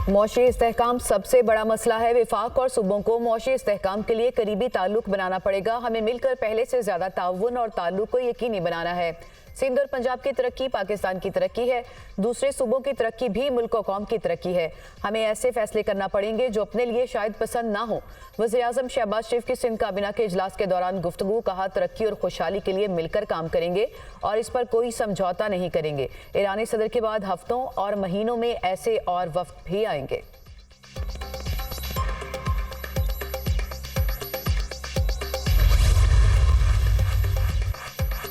मौशी इस्तेहकाम सबसे बड़ा मसला है। विफाक और सूबों को मौशी इस्तेहकाम के लिए करीबी ताल्लुक बनाना पड़ेगा। हमें मिलकर पहले से ज्यादा ताउन और ताल्लुक को यकीनी बनाना है। सिंध और पंजाब की तरक्की पाकिस्तान की तरक्की है, दूसरे सूबों की तरक्की भी मुल्क और कौम की तरक्की है। हमें ऐसे फैसले करना पड़ेंगे जो अपने लिए शायद पसंद ना हो। वज़ीर-ए-आज़म शहबाज शरीफ की सिंध काबीना के इजलास के दौरान गुफ्तगू, कहा तरक्की और खुशहाली के लिए मिलकर काम करेंगे और इस पर कोई समझौता नहीं करेंगे। ईरानी सदर के बाद हफ्तों और महीनों में ऐसे और वफ्द भी आएंगे।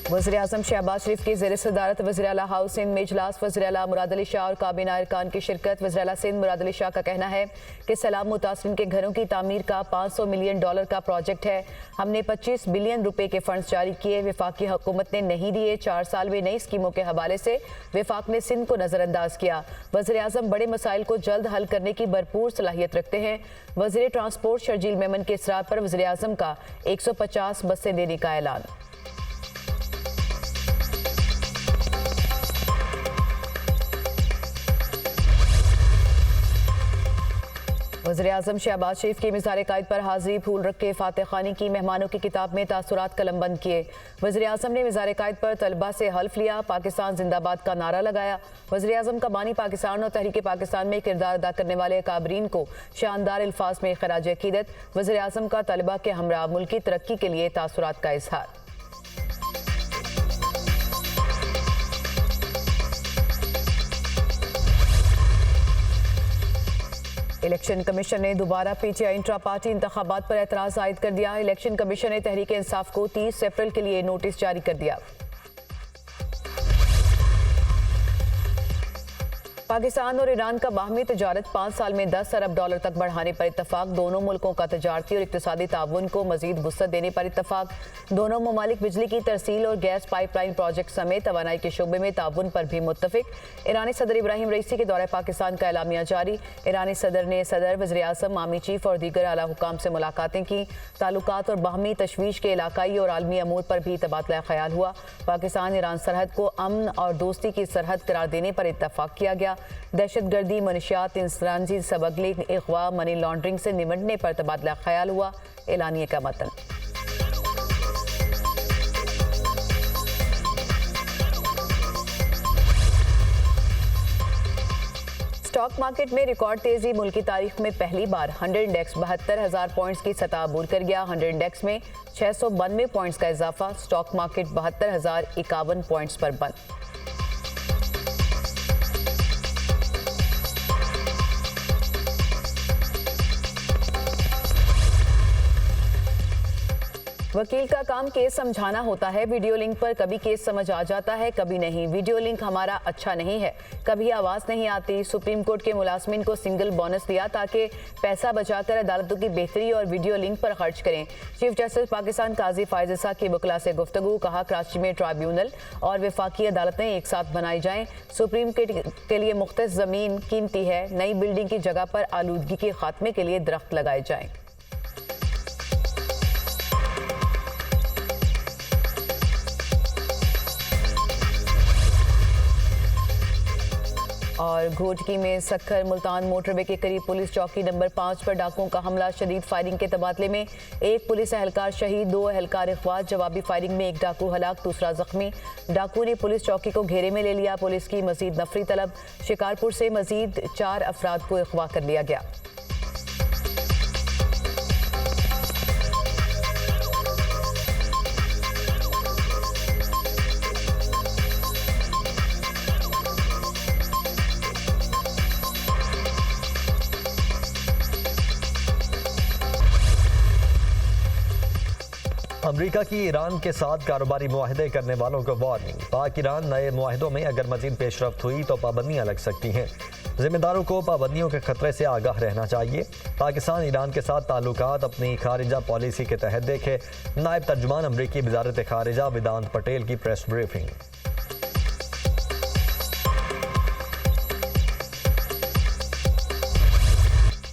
वज़ीर-ए-आज़म शहबाज शरीफ की ज़ेर सदारत वज़ीर आला हाउस सिंध में इजलास। वज़ीर आला मुराद अली शाह और काबीना अरकान की शिरकत। वज़ीर आला सिंध मुराद अली शाह का कहना है कि सैलाब मुतासरीन के घरों की तामीर का $500 मिलियन का प्रोजेक्ट है। हमने 25 बिलियन रुपए के फंड्स जारी किए, वफाकी हुकूमत ने नहीं दिए। 4 साल में नई स्कीमों के हवाले से वफाक ने सिंध को नज़रअंदाज किया। वज़ीर-ए-आज़म बड़े मसाइल को जल्द हल करने की भरपूर सलाहियत रखते हैं। वज़ीर ट्रांसपोर्ट शर्जील मेमन के इसरार पर वज़ीर-ए-आज़म का 150 बसें देने का ऐलान। वज़ीर-ए-आज़म शहबाज शरीफ की मिज़ार-ए-कायद पर हाज़िरी फूल रख के फातह खानी की, मेहमानों की किताब में तासुरात कलमबंद किए। वज़ीर-ए-आज़म ने मिज़ार-ए-कायद पर तलबा से हल्फ लिया, पाकिस्तान जिंदाबाद का नारा लगाया। वज़ीर-ए-आज़म का बानी पाकिस्तान और तहरीक पाकिस्तान में किरदार अदा करने वाले काबरीन को शानदार अल्फाज में खराज अकीदत। वज़ीर-ए-आज़म का तलबा के हमरा मुल्की तरक्की के लिए तासुरात का इजहार। इलेक्शन कमीशन ने दोबारा पीटीआई इंट्रा पार्टी इंतखाबात पर एतराज़ आयद कर दिया। इलेक्शन कमीशन ने तहरीक इंसाफ को 30 अप्रैल के लिए नोटिस जारी कर दिया। पाकिस्तान और ईरान का बाहमी तजारत 5 साल में $10 अरब तक बढ़ाने पर इत्तफाक। दोनों मुल्कों का तजारती और इक्तिसादी ताउन को मजीद वुसअत देने पर इत्तफाक। दोनों ममालिक बिजली की तरसील और गैस पाइपलाइन प्रोजेक्ट समेत तवानाई के शोबे में ताउन पर भी मुत्तफिक। ईरानी सदर इब्राहिम रईसी के दौरे पाकिस्तान का एलामिया जारी। ईरानी सदर ने सदर, वज़ीर-ए-आज़म, आर्मी चीफ और दीगर आला हुकाम से मुलाकातें की। ताल्लुकात और बाहमी तशवीश के इलाकाई और आलमी अमूर पर भी तबादला ख्याल हुआ। पाकिस्तान ईरान सरहद को अमन और दोस्ती की सरहद करार देने पर इत्तफाक किया गया। दहशतगर्दी, मनशियात, इंसराजी स्मगलिंग, अगवा, मनी लॉन्ड्रिंग से निमटने पर तबादला ख्याल हुआ। एलानिये का मतन। स्टॉक मार्केट में रिकॉर्ड तेजी। मुल्की तारीख में पहली बार 100 इंडेक्स 72,000 पॉइंट्स की सतह अबूर कर गया। 100 इंडेक्स में 692 पॉइंट्स का इजाफा। स्टॉक मार्केट 72,051 पॉइंट्स पर बंद। वकील का काम केस समझाना होता है। वीडियो लिंक पर कभी केस समझ आ जाता है, कभी नहीं। वीडियो लिंक हमारा अच्छा नहीं है, कभी आवाज़ नहीं आती। सुप्रीम कोर्ट के मुलाजमीन को सिंगल बोनस दिया ताकि पैसा बचाकर अदालतों की बेहतरी और वीडियो लिंक पर खर्च करें। चीफ जस्टिस पाकिस्तान काजी फायज इसा की वकला से गुफ्तगू, कहा कराची में ट्राइब्यूनल और वफाकी अदालतें एक साथ बनाई जाएं। सुप्रीम के लिए मुख्तस ज़मीन कीमती है। नई बिल्डिंग की जगह पर आलूदगी के खात्मे के लिए दरख्त लगाए जाएं। और घोटकी में सक्खर मुल्तान मोटरवे के करीब पुलिस चौकी नंबर 5 पर डाकुओं का हमला। शदीद फायरिंग के तबादले में एक पुलिस एहलकार शहीद, 2 एहलकार अगवा। जवाबी फायरिंग में एक डाकू हलाक, दूसरा जख्मी। डाकू ने पुलिस चौकी को घेरे में ले लिया। पुलिस की मजीद नफरी तलब। शिकारपुर से मजीद 4 अफराद को अगवा कर लिया गया। अमरीका की ईरान के साथ कारोबारी मुआहदे करने वालों को वार्निंग। पाक ईरान नए मुआहदों में अगर मजीद पेशरफ्त हुई तो पाबंदियां लग सकती हैं। जिम्मेदारों को पाबंदियों के खतरे से आगाह रहना चाहिए। पाकिस्तान ईरान के साथ ताल्लुकात अपनी खारिजा पॉलिसी के तहत देखे। नायब तर्जुमान अमरीकी वजारत खारिजा वेदांत पटेल की प्रेस ब्रीफिंग।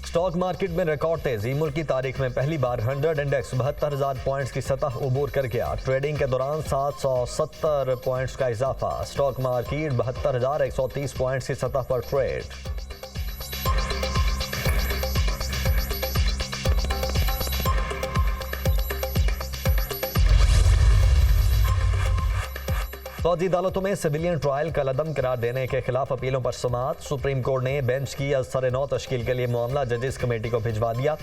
स्टॉक मार्केट में रिकॉर्ड तेजी। मुल्क की तारीख में पहली बार 100 इंडेक्स 72,000 पॉइंट्स की सतह उबूर कर गया। ट्रेडिंग के दौरान 770 पॉइंट्स का इजाफा। स्टॉक मार्केट 72,130 पॉइंट्स की सतह पर ट्रेड। फौजी अदालतों में सिविलियन ट्रायल का लदम करार देने के खिलाफ अपीलों पर समाअत। सुप्रीम कोर्ट ने बेंच की असर 9 तश्कील के लिए मामला जजेस कमेटी को भिजवा दिया।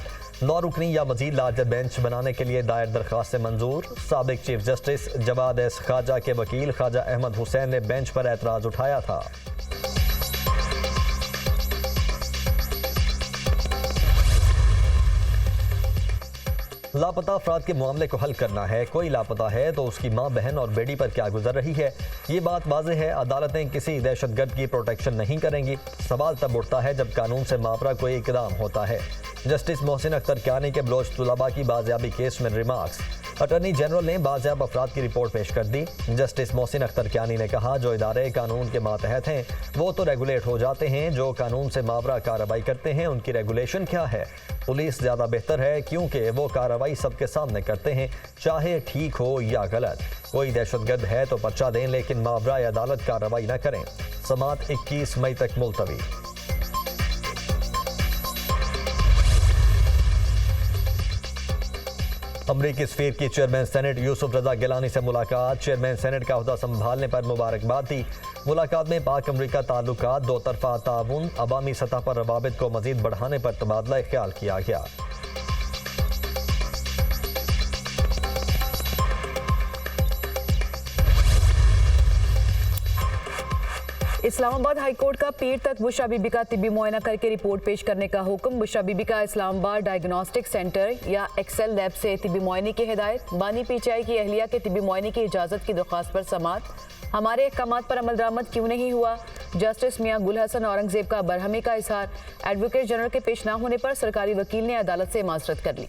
9 रुकनी या मजीद लार्जर बेंच बनाने के लिए दायर दरख्वास्त मंजूर। साबिक चीफ जस्टिस जवाद एस खाजा के वकील ख्वाजा अहमद हुसैन ने बेंच पर एतराज उठाया था। लापता अफराद के मामले को हल करना है। कोई लापता है तो उसकी माँ, बहन और बेटी पर क्या गुजर रही है, ये बात वाज़ेह है। अदालतें किसी दहशतगर्द की प्रोटेक्शन नहीं करेंगी। सवाल तब उठता है जब कानून से मावरा कोई इकदाम होता है। जस्टिस मोहसिन अख्तर कियानी के बलोच तुलबा की बाजियाबी केस में रिमार्क्स। अटॉर्नी जनरल ने बाजियाब अफराद की रिपोर्ट पेश कर दी। जस्टिस मोहसिन अख्तर कियानी ने कहा, जो इदारे कानून के मातहत हैं वो तो रेगुलेट हो जाते हैं, जो कानून से मावरा कार्रवाई करते हैं उनकी रेगुलेशन क्या है। पुलिस ज़्यादा बेहतर है क्योंकि वो कार्रवाई सबके सामने करते हैं, चाहे ठीक हो या गलत। कोई दहशतगर्द है तो पर्चा दें, लेकिन मावरा अदालत कार्रवाई न करें। समाअत 21 मई तक मुलतवी। अमरीकी सफीर की चेयरमैन सेनेट यूसुफ रजा गिलानी से मुलाकात। चेयरमैन सेनेट का ओहदा संभालने पर मुबारकबाद दी। मुलाकात में पाक अमरीका ताल्लुकात, दो तरफा ताउन, अवामी सतह पर रवाबित को मजीद बढ़ाने पर तबादला ख्याल किया गया। इस्लामाबाद हाईकोर्ट का पीर तक बुशरा बीबी का तिब्बी मुआयना करके रिपोर्ट पेश करने का हुक्म। बुशरा बीबी का इस्लामाबाद डायग्नोस्टिक सेंटर या एक्सेल लैब से तिब्बी मुआयने की हिदायत। बानी पीटीआई की अहलिया के तिब्बी मुआयने की इजाज़त की दरख्वास्त पर समाअत। हमारे अहकामात पर अमल दरामद क्यों नहीं हुआ, जस्टिस मियां गुल हसन औरंगजेब का बरहमी का इजहार। एडवोकेट जनरल के पेश न होने पर सरकारी वकील ने अदालत से माजरत कर ली।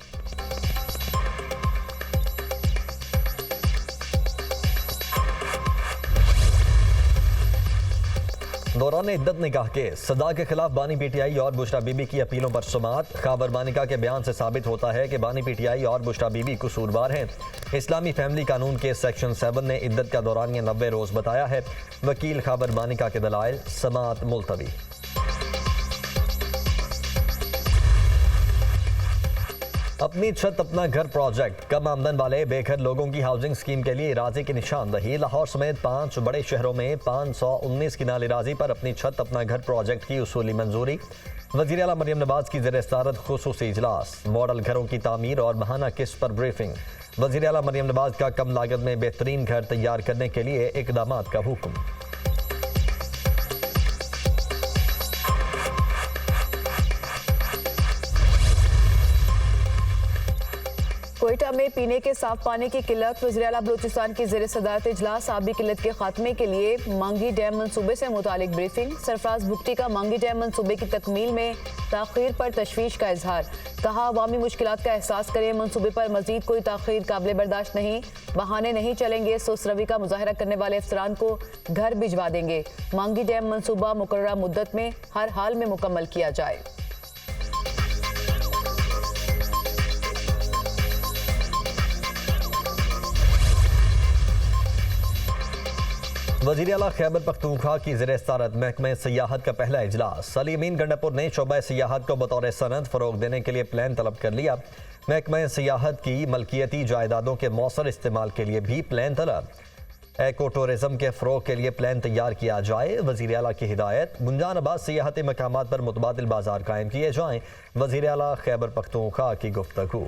दौरान इद्दत निकाह के सदा के खिलाफ बानी पीटीआई और बुशरा बीबी की अपीलों पर समाअत। खबर मानिका के बयान से साबित होता है कि बानी पीटीआई और बुशरा बीबी कसूरवार हैं। इस्लामी फैमिली कानून के सेक्शन 7 ने इद्दत का दौरानिया 90 रोज़ बताया है। वकील खबर मानिका के दलाइल। समाअत मुलतवी। अपनी छत अपना घर प्रोजेक्ट कम आमदन वाले बेघर लोगों की हाउसिंग स्कीम के लिए राजी की निशानदही। लाहौर समेत 5 बड़े शहरों में 519 किनाल राजी पर अपनी छत अपना घर प्रोजेक्ट की उसूली मंजूरी। वज़ीर आला मरियम नवाज की ज़ेर सदारत खुसूसी इजलास। मॉडल घरों की तामीर और माहाना किस्त पर ब्रीफिंग। वज़ीर आला मरियम नवाज का कम लागत में बेहतरीन घर तैयार करने के लिए इक़दामात का हुक्म। कोयटा में पीने के साफ पानी की किल्लत। वज़ीर आला बलूचिस्तान की ज़ेर सदारत इजलास। आबी किल्लत के खात्मे के लिए मांगी डैम मंसूबे से मुतालिक ब्रीफिंग। सरफराज भुगटी का मांगी डैम मंसूबे की तकमील में ताख़ीर पर तशवीश का इजहार। कहा, अवामी मुश्किलात का एहसास करें, मंसूबे पर मजीद कोई ताख़ीर काबिल बर्दाश्त नहीं। बहाने नहीं चलेंगे, सुस्त रवि का मुजाहरा करने वाले अफसरान को घर भिजवा देंगे। मांगी डैम मंसूबा मुकर्ररा मुद्दत में हर हाल में मुकम्मल किया जाए। वज़ीर आला खैबर पख्तूनख्वा की ज़ेर सदारत महकमे सियाहत का पहला इजलास। सलीमीन गंडापुर ने शोबा सियाहत को बतौर सनद फ़रोग देने के लिए प्लान तलब कर लिया। महकमे सियाहत की मलकियती जायदादों के मौसर इस्तेमाल के लिए भी प्लान तलब। एको टूरिज़म के फ़रोग के लिए प्लान तैयार किया जाए। वज़ीर आला की हिदायत। गुंजानाबाद सियाहती मकामात पर मुतबादिल बाजार कायम किए जाएँ। वज़ीर आला खैबर पख्तूनख्वा की गुफ्तगू।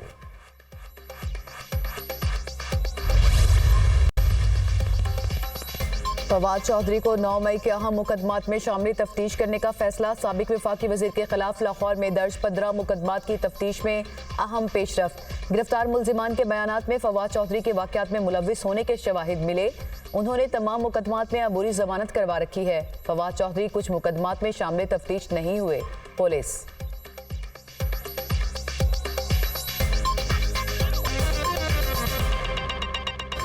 फवाद चौधरी को 9 मई के अहम मुकदमात में शामिल तफ्तीश करने का फैसला। साबिक वफाकी वजीर के खिलाफ लाहौर में दर्ज 15 मुकदमात की तफ्तीश में अहम पेशरफ्त। गिरफ्तार मुल्जिमान के बयानात में फवाद चौधरी के वाक़यात में मुलव्विस होने के शवाहिद मिले। उन्होंने तमाम मुकदमात में अबूरी जमानत करवा रखी है। फवाद चौधरी कुछ मुकदमात में शामिल तफ्तीश नहीं हुए। पुलिस